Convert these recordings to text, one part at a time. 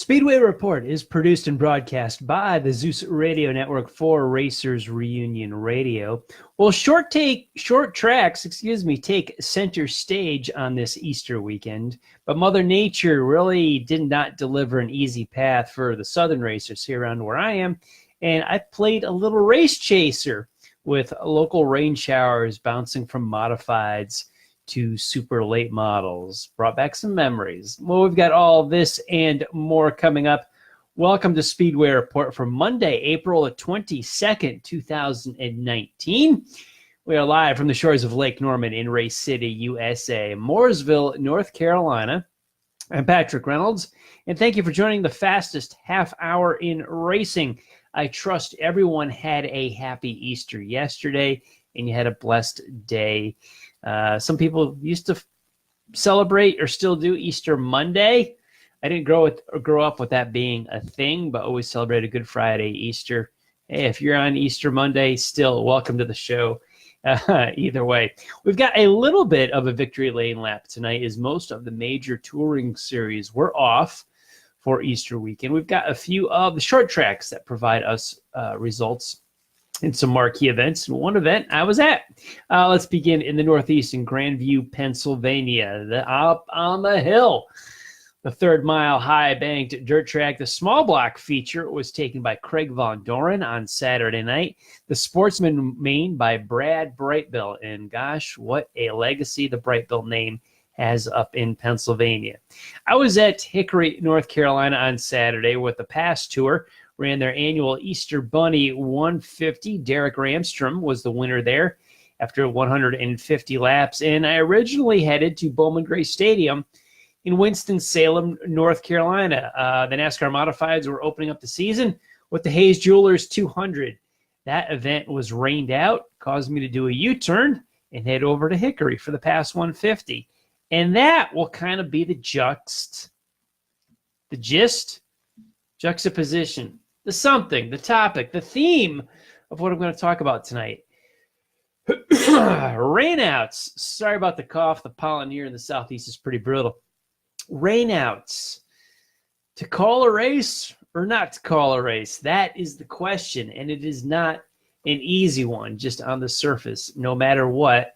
Speedway Report is produced and broadcast by the Zeus Radio Network for Racers Reunion Radio. Well, short tracks, take center stage on this Easter weekend, but Mother Nature really did not deliver an easy path for the Southern racers here around where I am, and I played a little race chaser with local rain showers bouncing from modifieds to super late models. Brought back some memories. Well, we've got all this and more coming up. Welcome to Speedway Report for Monday, April the 22nd, 2019. We are live from the shores of Lake Norman in Race City, USA, Mooresville, North Carolina. I'm Patrick Reynolds, and thank you for joining the fastest half hour in racing. I trust everyone had a happy Easter yesterday, and you had a blessed day. Some people used to celebrate or still do Easter Monday. I didn't grow up with that being a thing, but always celebrated Good Friday, Easter. Hey, if you're on Easter Monday, still welcome to the show. Either way, we've got a little bit of a victory lane lap tonight as most of the major touring series were off for Easter weekend. We've got a few of the short tracks that provide us results in some marquee events. One event I was at. Let's begin in the Northeast in Grandview, Pennsylvania. Up on the hill, the 3rd mile high banked dirt track. The small block feature was taken by Craig Von Doren on Saturday night. The Sportsman Main by Brad Brightbill. And gosh, what a legacy the Brightbill name has up in Pennsylvania. I was at Hickory, North Carolina on Saturday with the Pass Tour. Ran their annual Easter Bunny 150. Derek Ramstrom was the winner there after 150 laps. And I originally headed to Bowman Gray Stadium in Winston-Salem, North Carolina. The NASCAR Modifieds were opening up the season with the Hayes Jewelers 200. That event was rained out, caused me to do a U-turn and head over to Hickory for the Pass 150. And that will kind of be the juxtaposition, the something, the topic, the theme of what I'm going to talk about tonight. Rainouts. Sorry about the cough. The pollen here in the Southeast is pretty brutal. Rainouts. To call a race or not to call a race? That is the question, and it is not an easy one just on the surface. No matter what,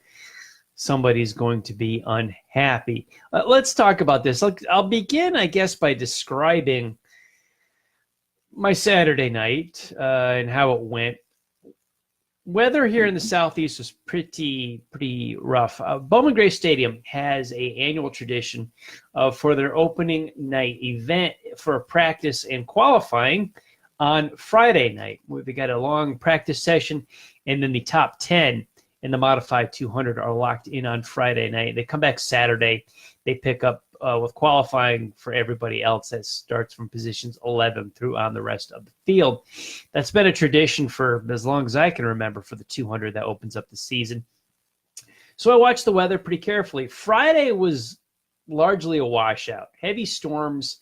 somebody's going to be unhappy. Let's talk about this. I'll begin, I guess, by describing my Saturday night and how it went. Weather here in the Southeast was pretty rough. Bowman Gray Stadium has an annual tradition for their opening night event for practice and qualifying on Friday night. We've got a long practice session, and then the top 10 in the Modified 200 are locked in on Friday night. They come back Saturday. They pick up with qualifying for everybody else that starts from positions 11 through on the rest of the field. That's been a tradition for as long as I can remember for the 200 that opens up the season. So I watched the weather pretty carefully. Friday was largely a washout. Heavy storms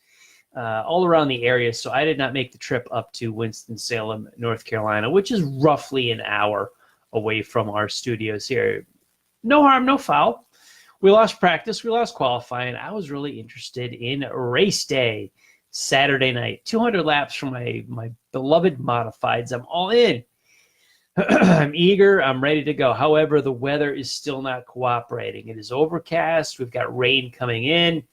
all around the area, so I did not make the trip up to Winston-Salem, North Carolina, which is roughly an hour away from our studios here. No harm, no foul. We lost practice. We lost qualifying. I was really interested in race day, Saturday night. 200 laps for my beloved Modifieds. I'm all in. I'm eager. I'm ready to go. However, the weather is still not cooperating. It is overcast. We've got rain coming in,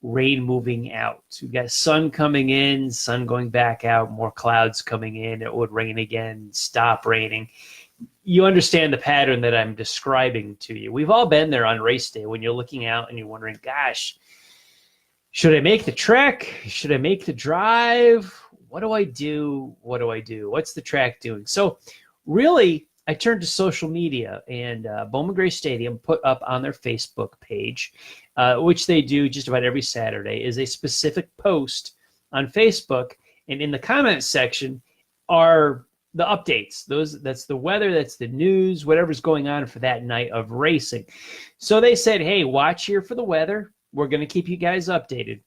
rain moving out. We've got sun coming in, sun going back out, more clouds coming in. It would rain again, stop raining. You understand the pattern that I'm describing to you. We've all been there on race day when you're looking out and you're wondering, gosh, should I make the trek? Should I make the drive? What do I do? What do I do? What's the track doing? So really, I turned to social media, and Bowman Gray Stadium put up on their Facebook page, which they do just about every Saturday, is a specific post on Facebook. And in the comments section are the updates. That's the weather, that's the news, whatever's going on for that night of racing. So they said, hey, watch here for the weather. We're going to keep you guys updated.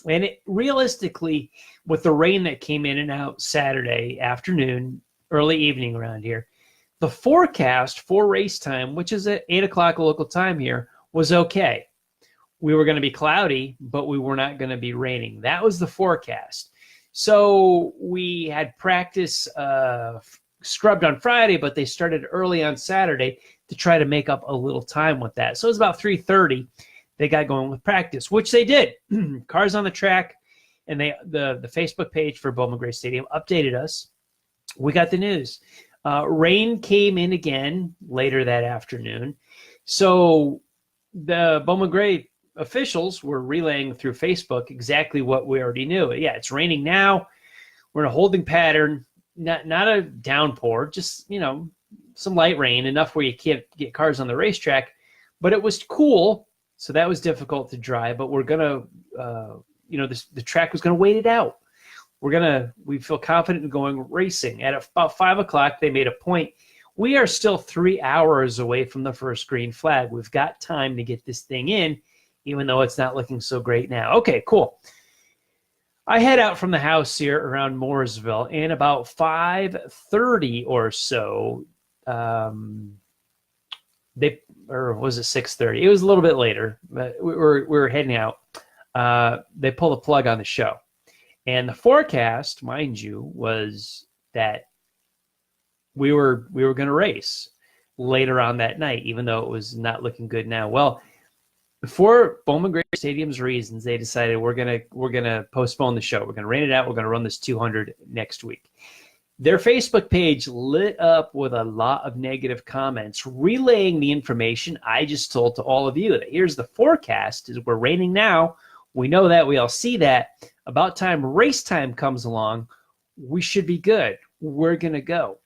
And realistically, with the rain that came in and out Saturday afternoon, early evening around here, the forecast for race time, which is at 8 o'clock local time here, was okay. we were going to be cloudy, but we were not going to be raining. That was the forecast. So we had practice scrubbed on Friday, but they started early on Saturday to try to make up a little time with that. So it was about 3:30. They got going with practice, which they did. Cars on the track, and the Facebook page for Bowman Gray Stadium updated us. We got the news. Rain came in again later that afternoon. So the Bowman Gray officials were relaying through Facebook exactly what we already knew. Yeah, it's raining now. We're in a holding pattern, not a downpour, just, some light rain, enough where you can't get cars on the racetrack. But it was cool, so that was difficult to drive. But we're going to, the track was going to wait it out. We feel confident in going racing. At about 5 o'clock, they made a point. We are still 3 hours away from the first green flag. We've got time to get this thing in, even though it's not looking so great now. Okay, cool. I head out from the house here around Mooresville, and about 5:30 or so, or was it 6:30? It was a little bit later, but we were heading out. They pulled the plug on the show. And the forecast, mind you, was that we were going to race later on that night, even though it was not looking good now. Well, for Bowman Gray Stadium's reasons, they decided we're gonna postpone the show. We're gonna rain it out. We're gonna run this 200 next week. Their Facebook page lit up with a lot of negative comments, relaying the information I just told to all of you. That here's the forecast: is we're raining now. We know that. We all see that. About time race time comes along, we should be good. We're gonna go.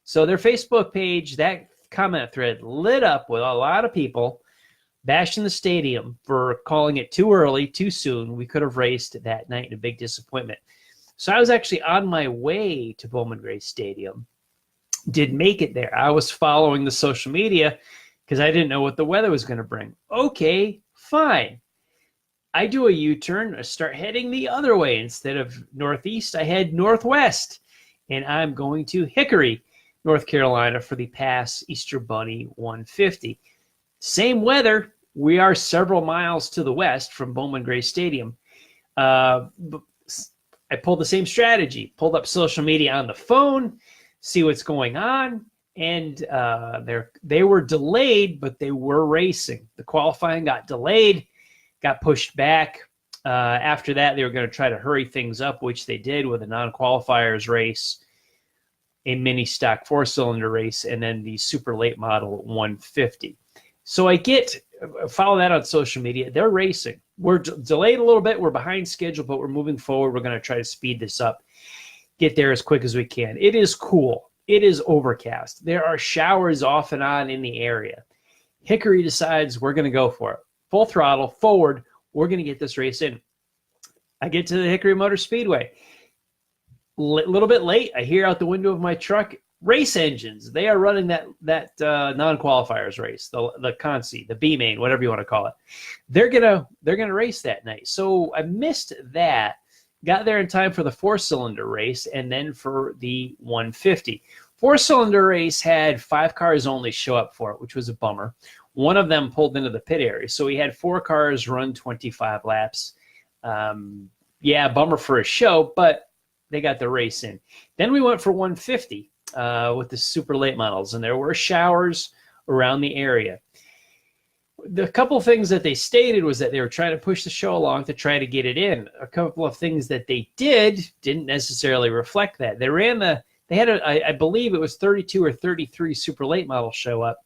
So their Facebook page, that comment thread, lit up with a lot of people bashing the stadium for calling it too early, too soon. We could have raced that night in a big disappointment. So I was actually on my way to Bowman Gray Stadium. Did make it there. I was following the social media because I didn't know what the weather was going to bring. Okay, fine. I do a U-turn. I start heading the other way. Instead of northeast, I head northwest. And I'm going to Hickory, North Carolina for the Pass Easter Bunny 150. Same weather. We are several miles to the west from Bowman Gray Stadium. I pulled the same strategy. Pulled up social media on the phone, see what's going on, and they were delayed, but they were racing. The qualifying got delayed, got pushed back. After that, they were going to try to hurry things up, which they did with a non-qualifiers race, a mini stock 4-cylinder race, and then the super late model 150. So I follow that on social media. They're racing. We're delayed a little bit. We're behind schedule, but we're moving forward. We're going to try to speed this up, get there as quick as we can. It is cool. It is overcast. There are showers off and on in the area. Hickory decides we're going to go for it. Full throttle, forward. We're going to get this race in. I get to the Hickory Motor Speedway. A little bit late. I hear out the window of my truck, race engines. They are running that non-qualifiers race, the Consi, the B-Main, whatever you want to call it. They're gonna race that night. So I missed that. Got there in time for the 4-cylinder race and then for the 150. 4-cylinder race had 5 cars only show up for it, which was a bummer. One of them pulled into the pit area, so we had 4 cars run 25 laps. Yeah, bummer for a show, but they got the race in. Then we went for 150. With the super late models, and there were showers around the area. The couple of things that they stated was that they were trying to push the show along to try to get it in. A couple of things that they didn't necessarily reflect that. They had I believe it was 32 or 33 super late models show up.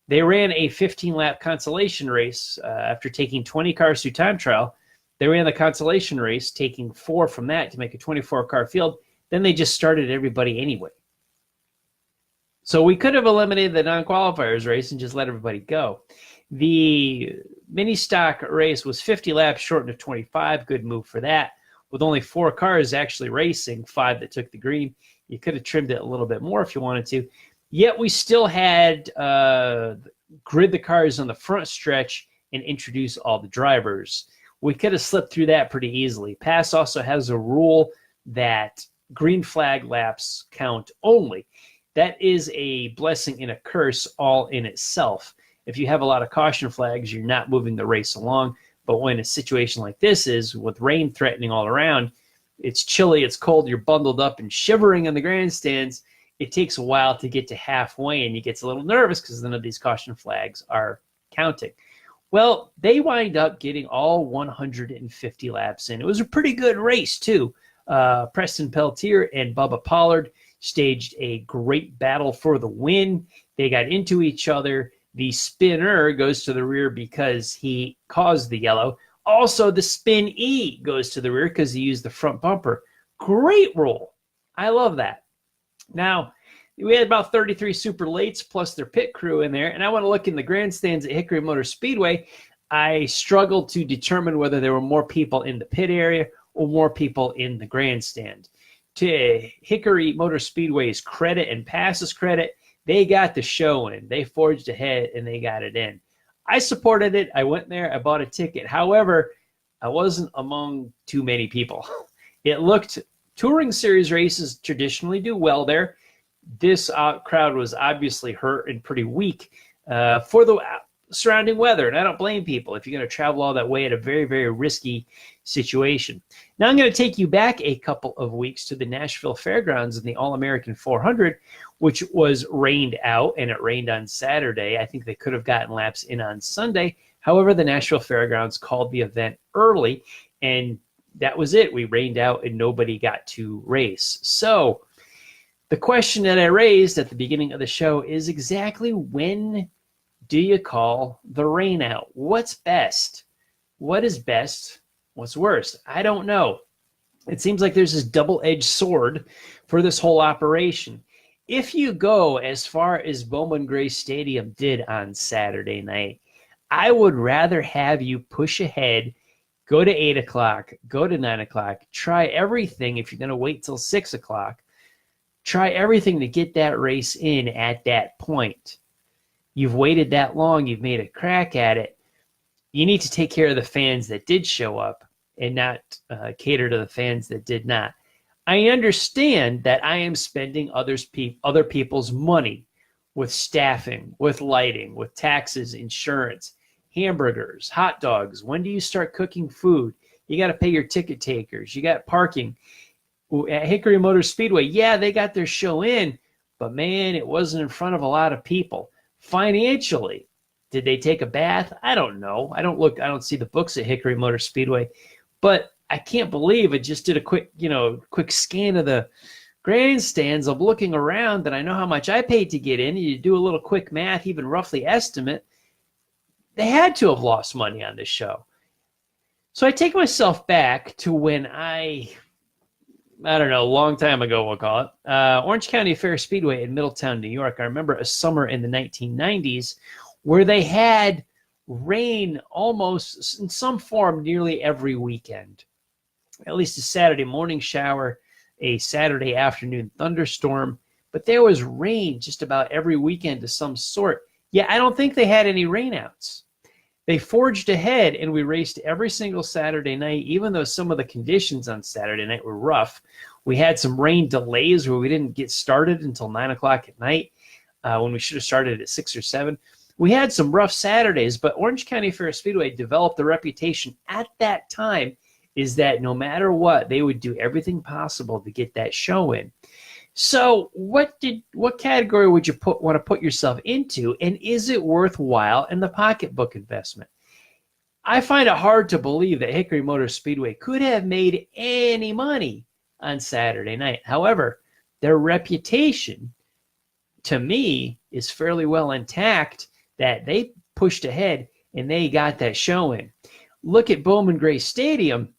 They ran a 15-lap consolation race after taking 20 cars through time trial. They ran the consolation race, taking 4 from that to make a 24-car field. Then they just started everybody anyway. So we could have eliminated the non-qualifiers race and just let everybody go. The mini stock race was 50 laps, shortened to 25. Good move for that. With only 4 cars actually racing, 5 that took the green. You could have trimmed it a little bit more if you wanted to. Yet we still had grid the cars on the front stretch and introduce all the drivers. We could have slipped through that pretty easily. PASS also has a rule that green flag laps count only. That is a blessing and a curse all in itself. if you have a lot of caution flags, you're not moving the race along. But when a situation like this is, with rain threatening all around, it's chilly, it's cold, you're bundled up and shivering in the grandstands, it takes a while to get to halfway, and you get a little nervous because none of these caution flags are counting. Well, they wind up getting all 150 laps in. It was a pretty good race, too. Preston Peltier and Bubba Pollard staged a great battle for the win. They got into each other. The spinner goes to the rear because he caused the yellow. Also, the spin E goes to the rear because he used the front bumper. Great rule. I love that. Now, we had about 33 super lates plus their pit crew in there, and I want to look in the grandstands at Hickory Motor Speedway. I struggled to determine whether there were more people in the pit area or more people in the grandstand. To Hickory Motor Speedway's credit and Pass's credit, they got the show in. They forged ahead, and they got it in. I supported it. I went there. I bought a ticket. However, I wasn't among too many people. It looked, Touring Series races traditionally do well there. This crowd was obviously hurt and pretty weak for the surrounding weather, and I don't blame people if you're going to travel all that way at a very, very risky situation. Now I'm going to take you back a couple of weeks to the Nashville Fairgrounds in the All-American 400, which was rained out, and it rained on Saturday. I think they could have gotten laps in on Sunday. However, the Nashville Fairgrounds called the event early, and that was it. We rained out, and nobody got to race. So the question that I raised at the beginning of the show is exactly when do you call the rain out? What's best? What is best? What's worst? I don't know. It seems like there's this double-edged sword for this whole operation. If you go as far as Bowman Gray Stadium did on Saturday night, I would rather have you push ahead, go to 8 o'clock, go to 9 o'clock, try everything. If you're going to wait till 6 o'clock, try everything to get that race in at that point. You've waited that long. You've made a crack at it. You need to take care of the fans that did show up and not cater to the fans that did not. I understand that I am spending other people's money with staffing, with lighting, with taxes, insurance, hamburgers, hot dogs. When do you start cooking food? You got to pay your ticket takers. You got parking. At Hickory Motor Speedway, yeah, they got their show in, but man, it wasn't in front of a lot of people. Financially, did they take a bath? I don't know. I don't see the books at Hickory Motor Speedway, but I can't believe it. Just did a quick scan of the grandstands. I'm looking around and I know how much I paid to get in. You do a little quick math, even roughly estimate, they had to have lost money on this show. So I take myself back to when I don't know, a long time ago, we'll call it, Orange County Fair Speedway in Middletown, New York. I remember a summer in the 1990s where they had rain almost in some form nearly every weekend. At least a Saturday morning shower, a Saturday afternoon thunderstorm, but there was rain just about every weekend of some sort. Yeah, I don't think they had any rainouts. They forged ahead, and we raced every single Saturday night, even though some of the conditions on Saturday night were rough. We had some rain delays where we didn't get started until 9 o'clock at night when we should have started at 6 or 7. We had some rough Saturdays, but Orange County Fair Speedway developed the reputation at that time is that no matter what, they would do everything possible to get that show in. So what category would you want to put yourself into, and is it worthwhile in the pocketbook investment? I find it hard to believe that Hickory Motor Speedway could have made any money on Saturday night. However, their reputation, to me, is fairly well intact that they pushed ahead and they got that show in. Look at Bowman Gray Stadium.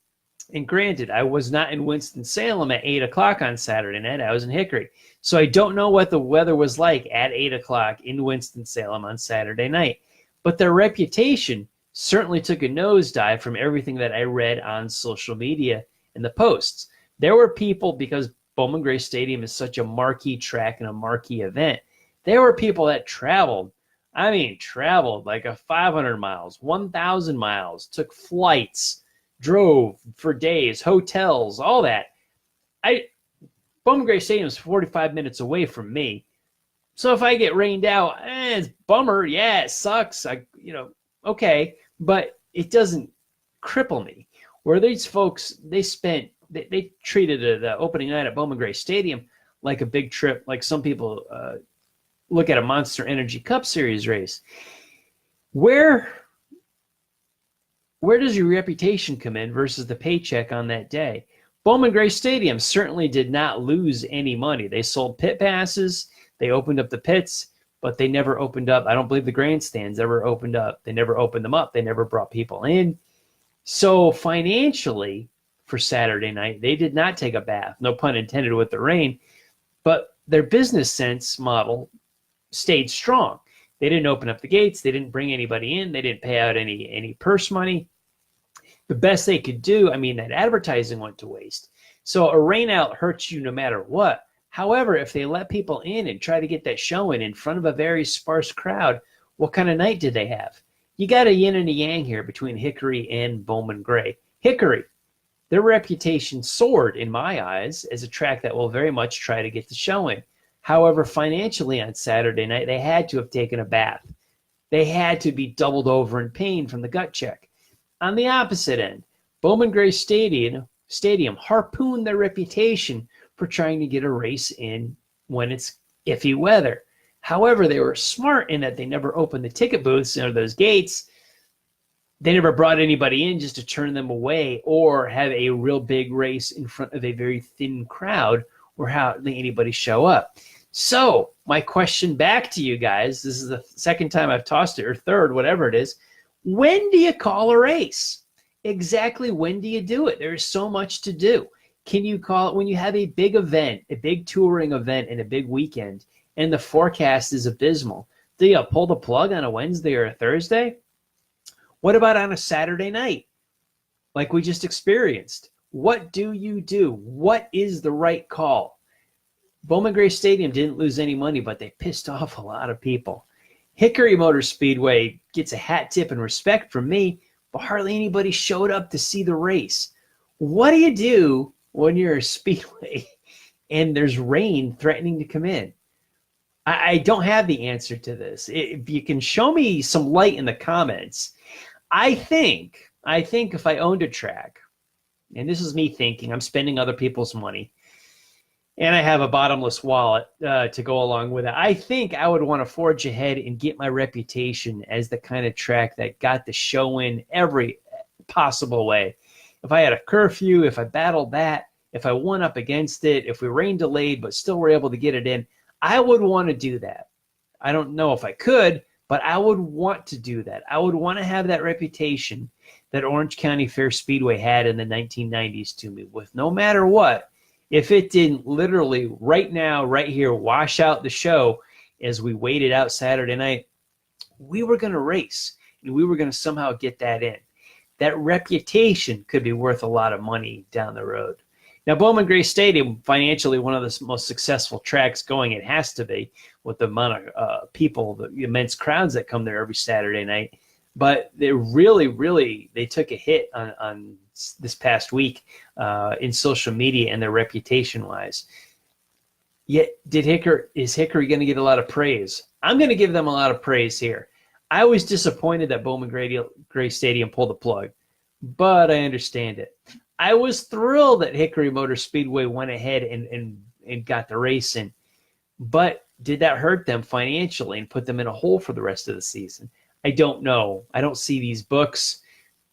And granted, I was not in Winston-Salem at 8 o'clock on Saturday night. I was in Hickory. So I don't know what the weather was like at 8 o'clock in Winston-Salem on Saturday night. But their reputation certainly took a nosedive from everything that I read on social media and the posts. There were people, because Bowman Gray Stadium is such a marquee track and a marquee event, there were people that traveled like a 500 miles, 1,000 miles, took flights, drove for days, hotels, all that. Bowman Gray Stadium is 45 minutes away from me. So if I get rained out, it's bummer. Yeah, it sucks. Okay, but it doesn't cripple me. Where these folks, they treated the opening night at Bowman Gray Stadium like a big trip, like some people look at a Monster Energy Cup Series race. Where does your reputation come in versus the paycheck on that day? Bowman Gray Stadium certainly did not lose any money. They sold pit passes. They opened up the pits, but they never opened up. I don't believe the grandstands ever opened up. They never opened them up. They never brought people in. So financially, for Saturday night, they did not take a bath. No pun intended with the rain. But their business sense model stayed strong. They didn't open up the gates. They didn't bring anybody in. They didn't pay out any purse money. The best they could do, that advertising went to waste. So a rainout hurts you no matter what. However, if they let people in and try to get that show in front of a very sparse crowd, what kind of night did they have? You got a yin and a yang here between Hickory and Bowman Gray. Hickory, their reputation soared in my eyes as a track that will very much try to get the show in. However, financially on Saturday night, they had to have taken a bath. They had to be doubled over in pain from the gut check. On the opposite end, Bowman Gray Stadium harpooned their reputation for trying to get a race in when it's iffy weather. However, they were smart in that they never opened the ticket booths or those gates. They never brought anybody in just to turn them away or have a real big race in front of a very thin crowd or hardly anybody show up. So my question back to you guys, this is the second time I've tossed it, or third, whatever it is. When do you call a race? Exactly when do you do it? There's so much to do. Can you call it when you have a big event, a big touring event and a big weekend, and the forecast is abysmal? Do you pull the plug on a Wednesday or a Thursday? What about on a Saturday night, like we just experienced? What do you do? What is the right call? Bowman Gray Stadium didn't lose any money, but they pissed off a lot of people. Hickory Motor Speedway gets a hat tip and respect from me, but hardly anybody showed up to see the race. What do you do when you're a Speedway and there's rain threatening to come in? I don't have the answer to this. If you can show me some light in the comments, I think if I owned a track, and this is me thinking, I'm spending other people's money, and I have a bottomless wallet to go along with it, I think I would want to forge ahead and get my reputation as the kind of track that got the show in every possible way. If I had a curfew, if I battled that, if I went up against it, if we rain delayed but still were able to get it in, I would want to do that. I don't know if I could, but I would want to do that. I would want to have that reputation that Orange County Fair Speedway had in the 1990s to me, with no matter what, if it didn't literally right now, right here, wash out the show as we waited out Saturday night, we were going to race and we were going to somehow get that in. That reputation could be worth a lot of money down the road. Now, Bowman Gray Stadium, financially one of the most successful tracks going. It has to be, with the amount of people, the immense crowds that come there every Saturday night. But they really took a hit on this past week in social media and their reputation-wise. Yet, is Hickory going to get a lot of praise? I'm going to give them a lot of praise here. I was disappointed that Bowman Gray Stadium pulled the plug, but I understand it. I was thrilled that Hickory Motor Speedway went ahead and got the race in. But did that hurt them financially and put them in a hole for the rest of the season? I don't know. I don't see these books.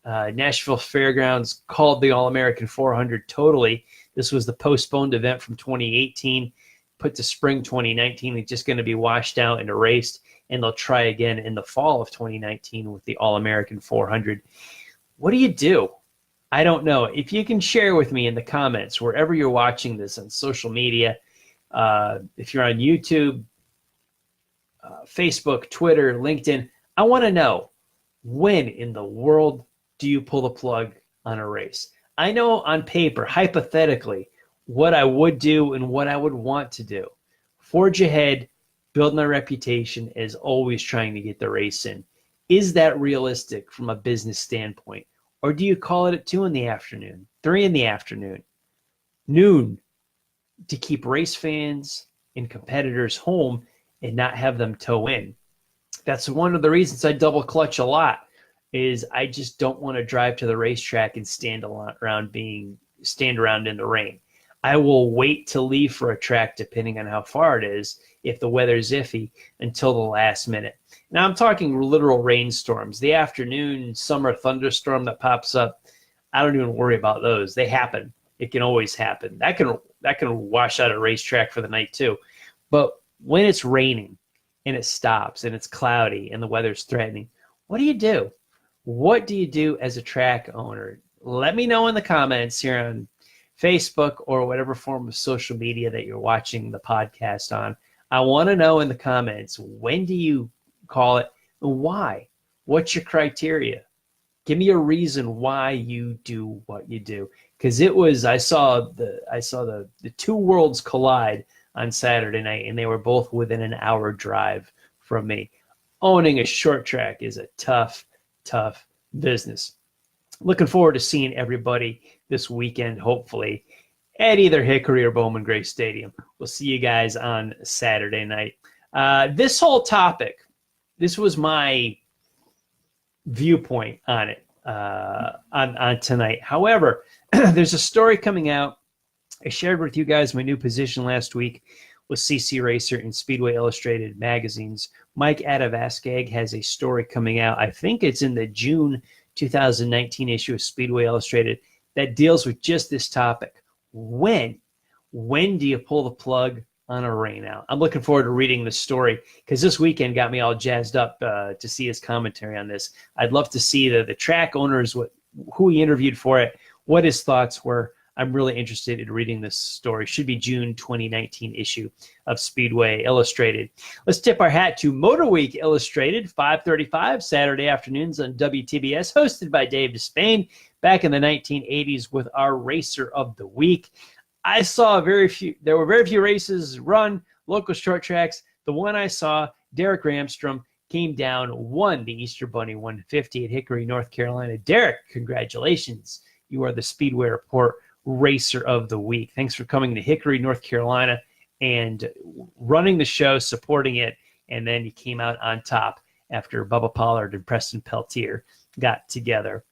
Nashville Fairgrounds called the All-American 400 totally. This was the postponed event from 2018, put to spring 2019. It's just going to be washed out and erased, and they'll try again in the fall of 2019 with the All-American 400. What do you do? I don't know. If you can share with me in the comments, wherever you're watching this on social media, if you're on YouTube, Facebook, Twitter, LinkedIn, I want to know, when in the world do you pull the plug on a race? I know on paper, hypothetically, what I would do and what I would want to do. Forge ahead, build my reputation as always trying to get the race in. Is that realistic from a business standpoint? Or do you call it at 2 in the afternoon, 3 in the afternoon, noon, to keep race fans and competitors home and not have them tow in. That's one of the reasons I double clutch a lot, is I just don't want to drive to the racetrack and stand around in the rain. I will wait to leave for a track, depending on how far it is, if the weather's iffy, until the last minute. Now, I'm talking literal rainstorms. The afternoon summer thunderstorm that pops up, I don't even worry about those. They happen. It can always happen. That can wash out a racetrack for the night too. But when it's raining and it stops and it's cloudy and the weather's threatening, what do you do? What do you do as a track owner? Let me know in the comments here on Facebook or whatever form of social media that you're watching the podcast on. I want to know in the comments, when do you call it and why? What's your criteria? Give me a reason why you do what you do. Because I saw the two worlds collide on Saturday night, and they were both within an hour drive from me. Owning a short track is a tough business. Looking forward to seeing everybody this weekend, hopefully, at either Hickory or Bowman Gray Stadium. We'll see you guys on Saturday night. This whole topic, this was my viewpoint on it on tonight. However, there's a story coming out. I shared with you guys my new position last week with CC Racer and Speedway Illustrated magazines. Mike Adavaskag has a story coming out. I think it's in the June 2019 issue of Speedway Illustrated that deals with just this topic. When do you pull the plug on a rainout? I'm looking forward to reading the story because this weekend got me all jazzed up to see his commentary on this. I'd love to see the track owners, who he interviewed for it, what his thoughts were. I'm really interested in reading this story. Should be June 2019 issue of Speedway Illustrated. Let's tip our hat to Motor Week Illustrated, 5:35 Saturday afternoons on WTBS, hosted by Dave Despain, back in the 1980s with our Racer of the Week. I saw there were very few races run, local short tracks. The one I saw, Derek Ramstrom, came down, won the Easter Bunny 150 at Hickory, North Carolina. Derek, congratulations. You are the Speedway Report Racer of the Week. Thanks for coming to Hickory, North Carolina, and running the show, supporting it, and then you came out on top after Bubba Pollard and Preston Peltier got together.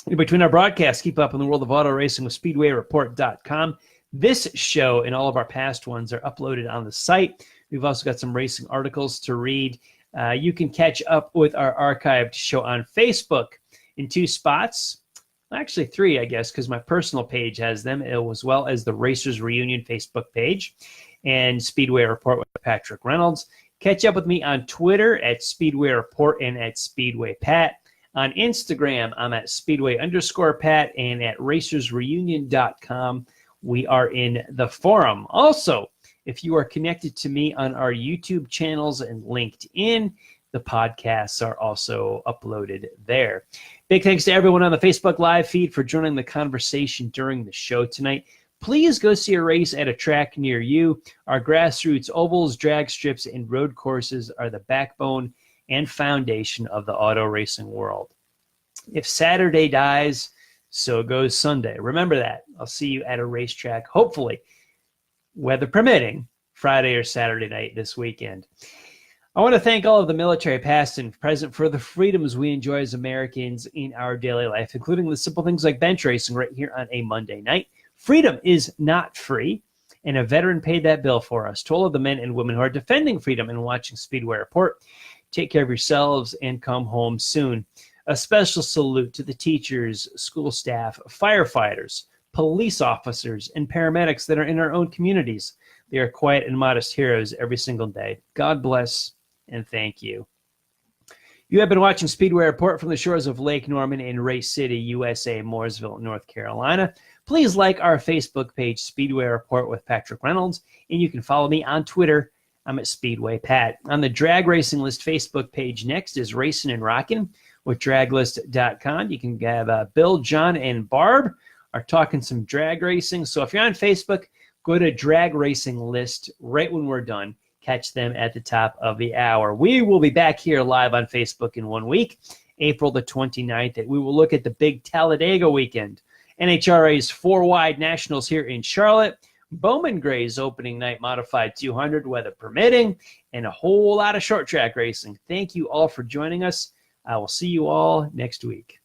In between our broadcasts, keep up in the world of auto racing with SpeedwayReport.com. This show and all of our past ones are uploaded on the site. We've also got some racing articles to read. You can catch up with our archived show on Facebook in 2 spots. Actually 3, I guess, because my personal page has them, as well as the Racers Reunion Facebook page and Speedway Report with Patrick Reynolds. Catch up with me on Twitter at Speedway Report and at Speedway Pat. On Instagram, I'm at Speedway_Pat and at RacersReunion.com. We are in the forum. Also, if you are connected to me on our YouTube channels and LinkedIn, the podcasts are also uploaded there. Big thanks to everyone on the Facebook Live feed for joining the conversation during the show tonight. Please go see a race at a track near you. Our grassroots ovals, drag strips, and road courses are the backbone and foundation of the auto racing world. If Saturday dies, so goes Sunday. Remember that. I'll see you at a racetrack, hopefully, weather permitting, Friday or Saturday night this weekend. I want to thank all of the military past and present for the freedoms we enjoy as Americans in our daily life, including the simple things like bench racing right here on a Monday night. Freedom is not free, and a veteran paid that bill for us. To all of the men and women who are defending freedom and watching Speedway Report, take care of yourselves and come home soon. A special salute to the teachers, school staff, firefighters, police officers, and paramedics that are in our own communities. They are quiet and modest heroes every single day. God bless and thank you. You have been watching Speedway Report from the shores of Lake Norman in Race City, USA, Mooresville, North Carolina. Please like our Facebook page, Speedway Report with Patrick Reynolds, and you can follow me on Twitter. I'm at Speedway Pat. On the Drag Racing List Facebook page next is Racing and Rockin' with draglist.com. You can have Bill, John, and Barb are talking some drag racing. So if you're on Facebook, go to Drag Racing List right when we're done. Catch them at the top of the hour. We will be back here live on Facebook in 1 week, April the 29th, and we will look at the big Talladega weekend. NHRA's 4 Wide Nationals here in Charlotte. Bowman Gray's opening night modified 200, weather permitting, and a whole lot of short track racing. Thank you all for joining us. I will see you all next week.